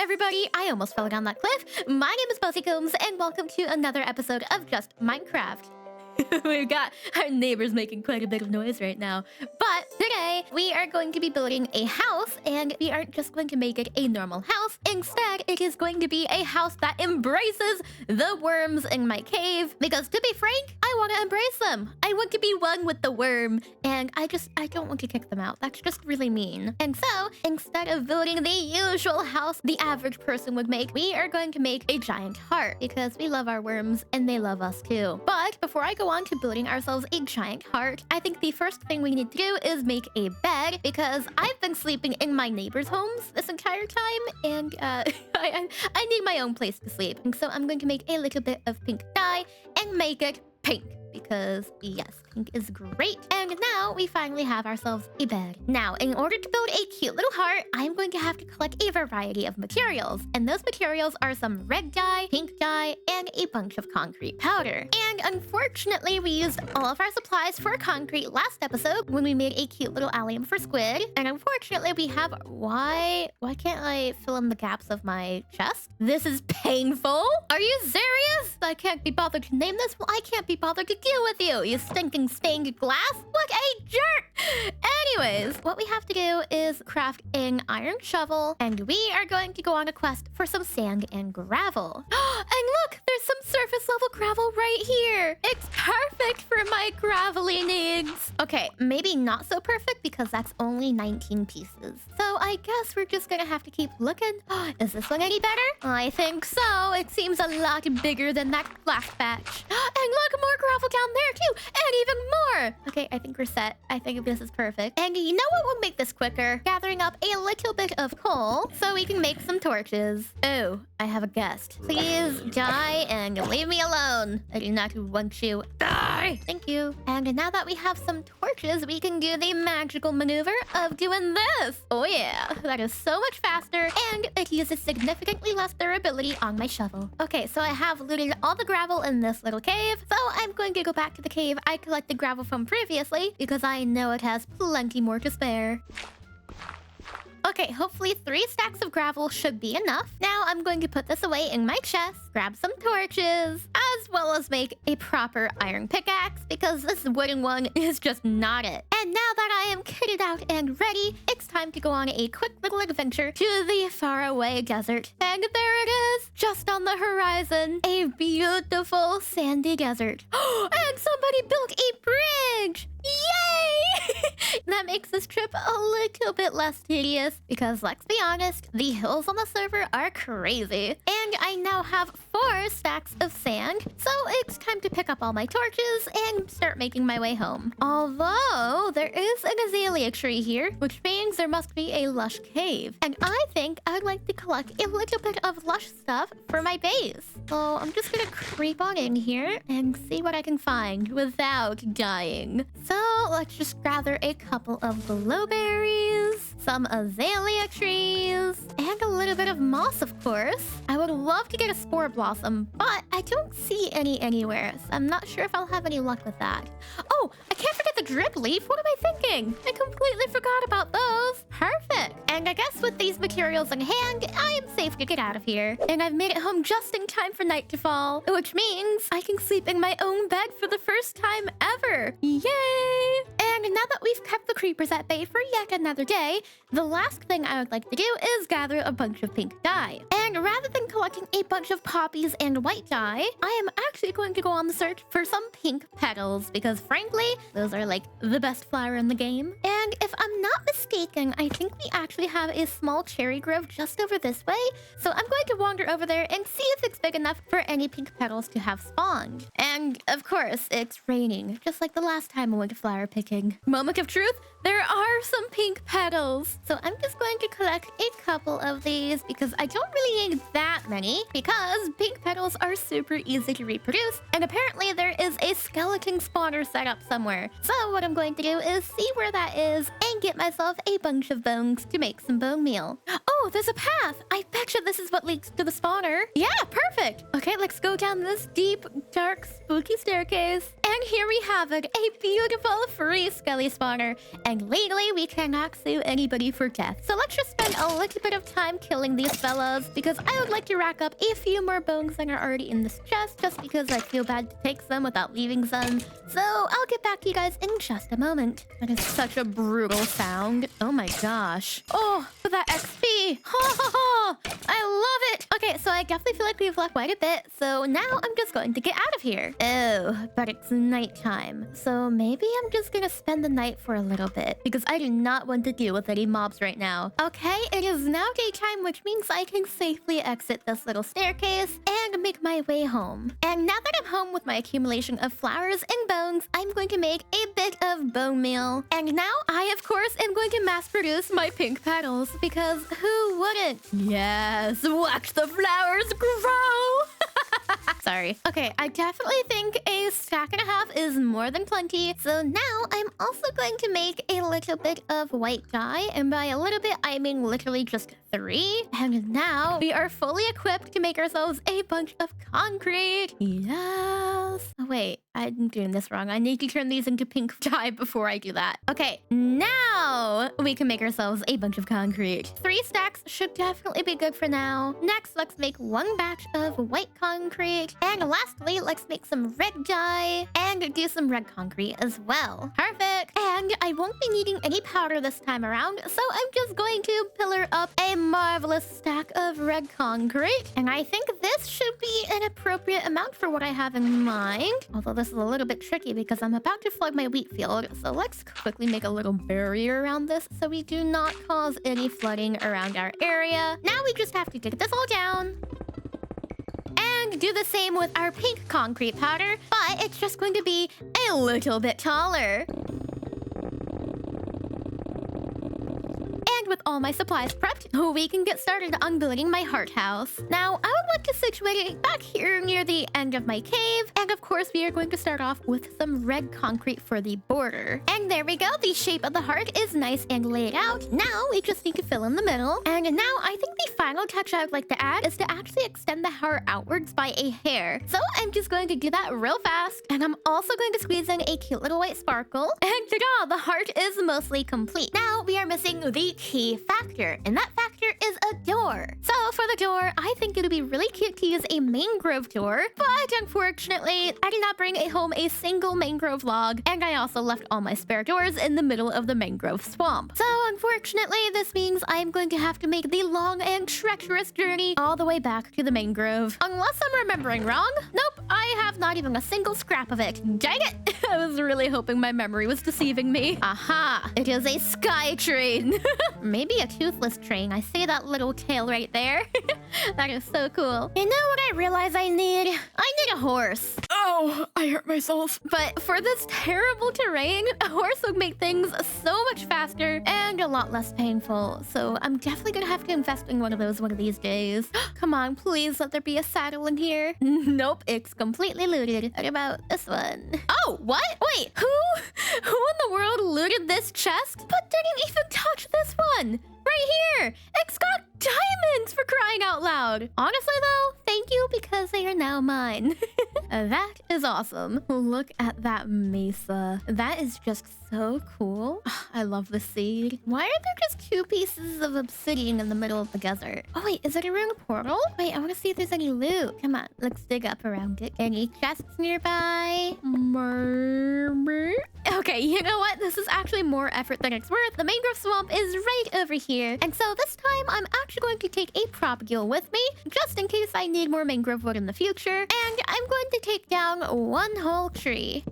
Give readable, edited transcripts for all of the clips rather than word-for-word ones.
everybody, I almost fell down that cliff. My name is Buzzycombs, and welcome to another episode of Just Minecraft. We've got our neighbors making quite a bit of noise right now. But today, we are going to be building a house, and we aren't just going to make it a normal house. Instead, it is going to be a house that embraces the worms in my cave. Because to be frank, I want to embrace them. I want to be one with the worm, and I don't want to kick them out. That's just really mean. And so, instead of building the usual house the average person would make, we are going to make a giant heart because we love our worms and they love us too. But before I go on to building ourselves a giant heart, I think the first thing we need to do is make a bed because I've been sleeping in my neighbors' homes this entire time, and I need my own place to sleep. And so I'm going to make a little bit of pink dye and make it pink. Because, yes, pink is great. And now we finally have ourselves a bed. Now, in order to build a cute little heart, I'm going to have to collect a variety of materials. And those materials are some red dye, pink dye, and a bunch of concrete powder. And unfortunately, we used all of our supplies for concrete last episode when we made a cute little allium for squid. And unfortunately, we have... Why can't I fill in the gaps of my chest? This is painful. Are you serious? I can't be bothered to name this? Well, I can't be bothered to deal with you stinking stained glass. What a jerk! Anyways, what we have to do is craft an iron shovel, and we are going to go on a quest for some sand and gravel. And look, there's some surface level gravel right here. It's perfect for my gravelly needs. Okay, maybe not so perfect because that's only 19 pieces. So I guess we're just gonna have to keep looking. Is this one any better? I think so. It seems a lot bigger than that last batch. And look, more gravel down there too, and even more. Okay, I think we're set. I think this is perfect. And you know what will make this quicker? Gathering up a little bit of coal so we can make some torches. Oh, I have a guest. Please die and leave me alone. I do not want you. Die! Thank you. And now that we have some torches, we can do the magical maneuver of doing this. Oh yeah, that is so much faster, and it uses significantly less durability on my shovel. Okay, so I have looted all the gravel in this little cave, so I'm going to go back to the cave I collected gravel from previously because I know it has plenty more to spare. Okay, hopefully 3 stacks of gravel should be enough. Now I'm going to put this away in my chest, grab some torches, as well as make a proper iron pickaxe because this wooden one is just not it. And now that I am kitted out and ready, it's time to go on a quick little adventure to the faraway desert. And there it is, just on the horizon, a beautiful sandy desert. And somebody built a bridge! Yay! That makes this trip a little bit less tedious because, let's be honest, the hills on the server are crazy. And I now have 4 stacks of sand, so it's time to pick up all my torches and start making my way home. Although, there is an azalea tree here, which means there must be a lush cave. And I think I'd like to collect a little bit of lush stuff for my base. So I'm just gonna creep on in here and see what I can find without dying. So let's just gather a couple of blueberries, some azalea trees, and a little bit of moss, of course. I would love to get a spore blossom, but I don't see any anywhere, so I'm not sure if I'll have any luck with that. Oh, I can't forget the drip leaf. What am I thinking? I completely forgot about those. Perfect. And I guess with these materials in hand, I am safe to get out of here. And I've made it home just in time for night to fall, which means I can sleep in my own bed for the first time ever. Yay! And now that we've kept the creepers at bay for yet another day, the last thing I would like to do is gather a bunch of pink dye. And rather than collecting a bunch of poppies and white dye, I am actually going to go on the search for some pink petals because frankly, those are like the best flower in the game. And if I'm not mistaken, I think we actually have a small cherry grove just over this way. So I'm going to wander over there and see if it's big enough for any pink petals to have spawned. And of course, it's raining, just like the last time I went flower picking. Moment of truth, there are some pink petals. So I'm just going to collect a couple of these because I don't really need that many because pink petals are super easy to reproduce. And apparently there is a skeleton spawner set up somewhere. So what I'm going to do is see where that is and get myself a bunch of bones to make some bone meal. Oh, there's a path. I bet Betcha this is what leads to the spawner. Yeah, perfect. Okay, let's go down this deep, dark, spooky staircase. And here we have it, a beautiful free skelly spawner. And legally, we cannot sue anybody for death. So let's just spend a little bit of time killing these fellas, because I would like to rack up a few more bones than are already in this chest, just because I feel bad to take some without leaving some. So I'll get back to you guys in just a moment. That is such a brutal sound. Oh my gosh. Oh, for that XP. Ha ha ha. I love it. Okay, so I definitely feel like we've left quite a bit. So now I'm just going to get out of here. Oh, but it's nighttime. So maybe I'm just gonna spend the night for a little bit, because I do not want to deal with any mobs right now. Okay, it is now daytime, which means I can safely exit this little staircase and make my way home. And now that I'm home with my accumulation of flowers and bones, I'm going to make a bit of bone meal. And now I, of course, am going to mass produce my pink petals, because who wouldn't? Yes, watch the flowers grow! Sorry. Okay, I definitely think a stack and a half is more than plenty. So now I'm also going to make a little bit of white dye. And by a little bit, I mean literally just 3. And now we are fully equipped to make ourselves a bunch of concrete. Yes. Oh, wait, I'm doing this wrong. I need to turn these into pink dye before I do that. Okay, now we can make ourselves a bunch of concrete. 3 stacks should definitely be good for now. Next, let's make 1 batch of white concrete. And lastly, let's make some red dye and do some red concrete as well. Perfect. And I won't be needing any powder this time around, so I'm just going to pillar up a marvelous stack of red concrete. And I think this should be an appropriate amount for what I have in mind. Although this is a little bit tricky because I'm about to flood my wheat field. So let's quickly make a little barrier around this so we do not cause any flooding around our area. Now we just have to dig this all down. And do the same with our pink concrete powder, but it's just going to be a little bit taller. And with all my supplies prepped, we can get started on building my heart house. Now, I would like to situate it back here near the end of my cave. And of course, we are going to start off with some red concrete for the border. And there we go. The shape of the heart is nice and laid out. Now, we just need to fill in the middle. And now, I think the final touch I would like to add is to actually extend the heart outwards by a hair. So I'm just going to do that real fast. And I'm also going to squeeze in a cute little white sparkle. And ta-da! The heart is mostly complete. Now, we are missing the key factor, and that factor is a door. So for the door, I think it would be really cute to use a mangrove door, but unfortunately, I did not bring home a single mangrove log, and I also left all my spare doors in the middle of the mangrove swamp. So unfortunately, this means I'm going to have to make the long and treacherous journey all the way back to the mangrove. Unless I'm remembering wrong. Nope, I have not even a single scrap of it. Dang it! I was really hoping my memory was deceiving me. Aha! It is a sky train. Maybe a toothless train. I see that little tail right there. That is so cool. You know what I realize I need? I need a horse. Oh, I hurt myself. But for this terrible terrain, a horse would make things so much faster and a lot less painful. So I'm definitely gonna have to invest in one of those one of these days. Come on, please let there be a saddle in here. Nope, it's completely looted. What about this one? Oh, what? Wait, who in the world looted this chest but didn't even touch this one? Right here! It's got diamonds, for crying out loud! Honestly though, thank you because they are now mine. That is awesome. Look at that mesa. That is just so cool. I love the seed. Why are there just 2 pieces of obsidian in the middle of the desert? Oh wait, is it a rune portal? Wait, I want to see if there's any loot. Come on, let's dig up around it. Any chests nearby? Okay, you know what? This is actually more effort than it's worth. The mangrove swamp is right over here. And so this time, I'm actually going to take a propagule with me, just in case I need more mangrove wood in the future. And I'm going to take down 1 whole tree.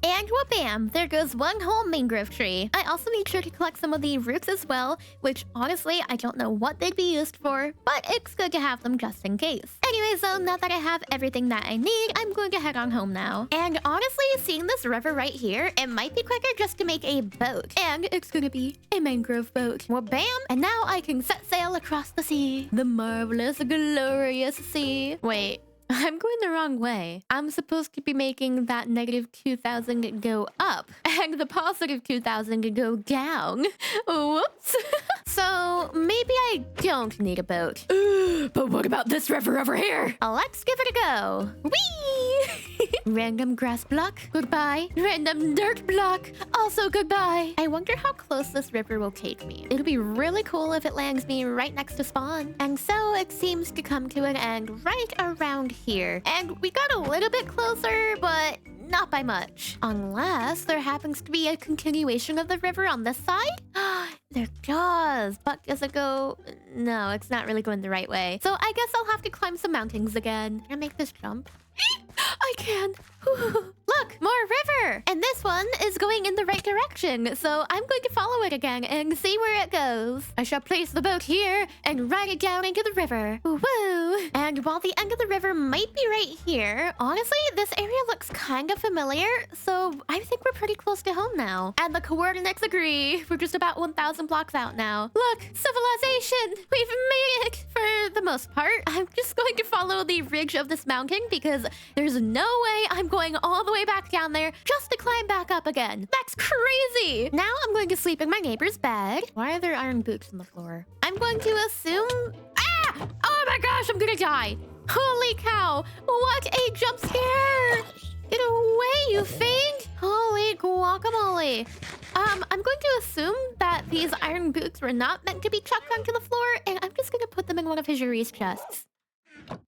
And wha-bam, there goes 1 whole mangrove tree. I also made sure to collect some of the roots as well, which honestly, I don't know what they'd be used for, but it's good to have them just in case. Anyway, so now that I have everything that I need, I'm going to head on home now. And honestly, seeing this river right here, it might be quicker just to make a boat. And it's gonna be a mangrove boat. Wha-bam! And now I can set sail across the sea. The marvelous, glorious sea. Wait. I'm going the wrong way. I'm supposed to be making that -2,000 go up and the +2,000 go down. Whoops. So maybe I don't need a boat. But what about this river over here? Let's give it a go. Whee! Random grass block, goodbye. Random dirt block, also goodbye. I wonder how close this river will take me. It'll be really cool if it lands me right next to spawn. And so it seems to come to an end right around here. And we got a little bit closer, but not by much. Unless there happens to be a continuation of the river on this side? There does. But does it go... No, it's not really going the right way. So I guess I'll have to climb some mountains again. Can I make this jump? I can. Look, more river. And this one is going in the right direction. So I'm going to follow it again and see where it goes. I shall place the boat here and ride it down into the river. Woo! And while the end of the river might be right here, honestly, this area looks kind of familiar. So I think we're pretty close to home now. And the coordinates agree. We're just about 1,000 blocks out now. Look, civilization. We've made it for the most part. I'm just going to follow the ridge of this mountain because there's no way I'm going all the way back down there just to climb back up again. That's crazy! Now I'm going to sleep in my neighbor's bed. Why are there iron boots on the floor? I'm going to assume... Ah! Oh my gosh, I'm gonna die! Holy cow! What a jump scare! Get away, you thing! Holy guacamole! I'm going to assume that these iron boots were not meant to be chucked onto the floor, and I'm just gonna put them in one of his Juri's chests.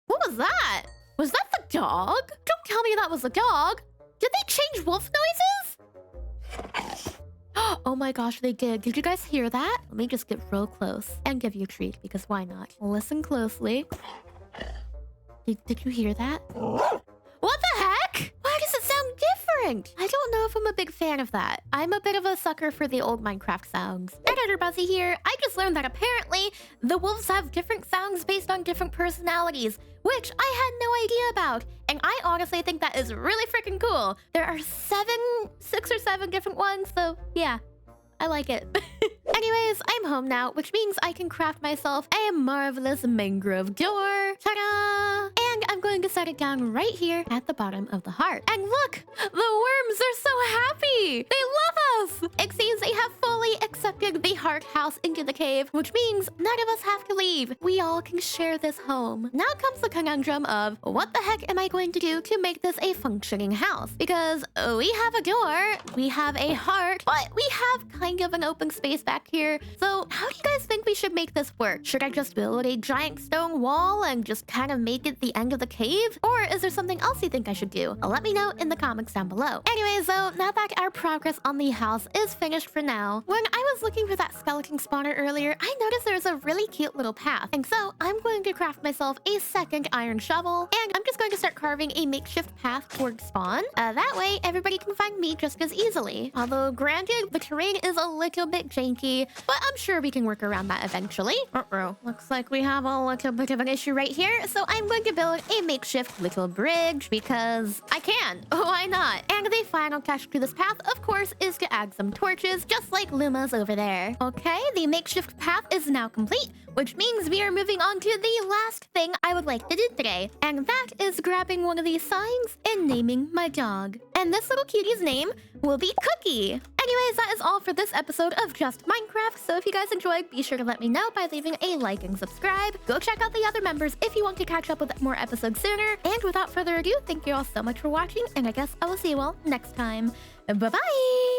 What was that? Was that the dog? Don't tell me that was the dog. Did they change wolf noises? Oh my gosh, they did. Did you guys hear that? Let me just get real close and give you a treat, because why not? Listen closely. Did you hear that? What the heck? Why does it sound different? I don't know if I'm a big fan of that. I'm a bit of a sucker for the old Minecraft sounds. Editor Buzzy here. I just learned that apparently the wolves have different sounds based on different personalities, which I had no idea about. And I honestly think that is really freaking cool. There are 6 or 7 different ones, so yeah, I like it. Anyways, I'm home now, which means I can craft myself a marvelous mangrove door. Ta-da! And I'm going to set it down right here at the bottom of the heart. And look! The worms are so happy! They love us! It seems they have fully accepted the heart house into the cave, which means none of us have to leave. We all can share this home. Now comes the conundrum of what the heck am I going to do to make this a functioning house? Because we have a door, we have a heart, but we have kind of an open space back here. So how do you guys think we should make this work? Should I just build a giant stone wall and just kind of make it the end of the cave? Or is there something else you think I should do? Let me know in the comments down below. Anyways, though, now that our progress on the house is finished for now, when I was looking for that skeleton spawner earlier, I noticed there's a really cute little path. And so I'm going to craft myself a second iron shovel, and I'm just going to start carving a makeshift path towards spawn. That way, everybody can find me just as easily. Although, granted, the terrain is a little bit janky, but I'm sure we can work around that eventually. Looks like we have a little bit of an issue right here, so I'm going to build a makeshift little bridge because I can. Why not? And the final touch to this path, of course, is to add some torches, just like Luma's over there. Okay, the makeshift path is now complete, which means we are moving on to the last thing I would like to do today, and that is grabbing one of these signs and naming my dog. And this little cutie's name will be Cookie. Anyways, that is all for this episode of Just Minecraft, so if you guys enjoyed, be sure to let me know by leaving a like and subscribe. Go check out the other members if you want to catch up with more episodes sooner. And without further ado, thank you all so much for watching, and I guess I will see you all next time. Bye-bye!